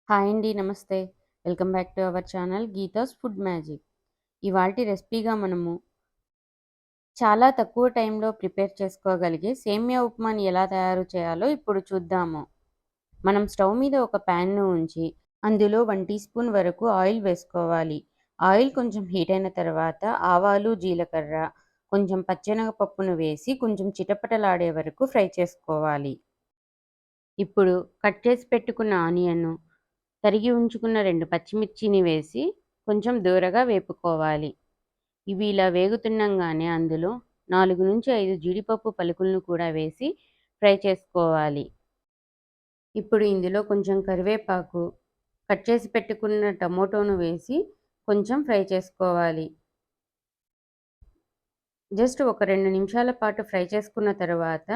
Hi అండి. నమస్తే. Welcome back to our channel Geetha's food magic. ఇవాల్టి రెసిపీగా మనము చాలా తక్కువ టైంలో ప్రిపేర్ చేసుకోగలిగే సేమియా ఉప్మాని ఎలా తయారు చేయాలో ఇప్పుడు చూద్దాము. మనం స్టవ్ మీద ఒక ప్యాన్ను ఉంచి అందులో 1 టీ స్పూన్ వరకు ఆయిల్ వేసుకోవాలి. ఆయిల్ కొంచెం హీట్ అయిన తర్వాత ఆవాలు, జీలకర్ర, కొంచెం పచ్చెనగపప్పును వేసి కొంచెం చిటపటలాడే వరకు ఫ్రై చేసుకోవాలి. ఇప్పుడు కట్ చేసి పెట్టుకున్న ఆనియన్, తరిగి ఉంచుకున్న 2 పచ్చిమిర్చిని వేసి కొంచెం దూరగా వేపుకోవాలి. ఇవి ఇలా వేగుతుండగానే అందులో 4-5 జీడిపప్పు పలుకులను కూడా వేసి ఫ్రై చేసుకోవాలి. ఇప్పుడు ఇందులో కొంచెం కరివేపాకు, కట్ చేసి పెట్టుకున్న టమోటోను వేసి కొంచెం ఫ్రై చేసుకోవాలి. జస్ట్ ఒక 2 నిమిషాల పాటు ఫ్రై చేసుకున్న తర్వాత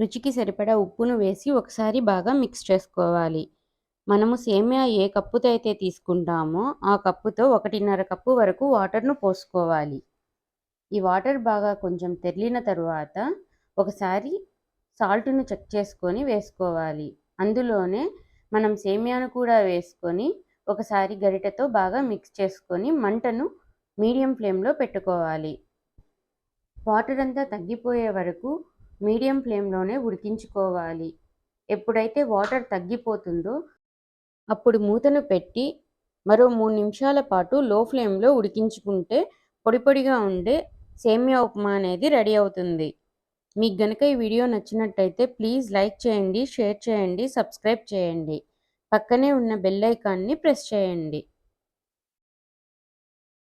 రుచికి సరిపడా ఉప్పును వేసి ఒకసారి బాగా మిక్స్ చేసుకోవాలి. మనము సేమియా ఏ కప్పుతో అయితే తీసుకుంటామో ఆ కప్పుతో 1.5 కప్పు వరకు వాటర్ను పోసుకోవాలి. ఈ వాటర్ బాగా కొంచెం తెరిలిన తరువాత ఒకసారి సాల్ట్‌ను చెక్ చేసుకొని వేసుకోవాలి. అందులోనే మనం సేమియాను కూడా వేసుకొని ఒకసారి గరిటెతో బాగా మిక్స్ చేసుకొని మంటను మీడియం ఫ్లేమ్‌లో పెట్టుకోవాలి. వాటర్ అంతా తగ్గిపోయే వరకు మీడియం ఫ్లేమ్‌లోనే ఉడికించుకోవాలి. ఎప్పుడైతే వాటర్ తగ్గిపోతుందో అప్పుడు మూతను పెట్టి మరో 3 నిమిషాల పాటు లో ఫ్లేమ్‌లో ఉడికించుకుంటే పొడి పొడిగా ఉండే సేమియా ఉప్మా అనేది రెడీ అవుతుంది. మీకు గనుక ఈ వీడియో నచ్చినట్టయితే ప్లీజ్ లైక్ చేయండి, షేర్ చేయండి, సబ్స్క్రైబ్ చేయండి. పక్కనే ఉన్న బెల్ ఐకాన్‌ని ప్రెస్ చేయండి.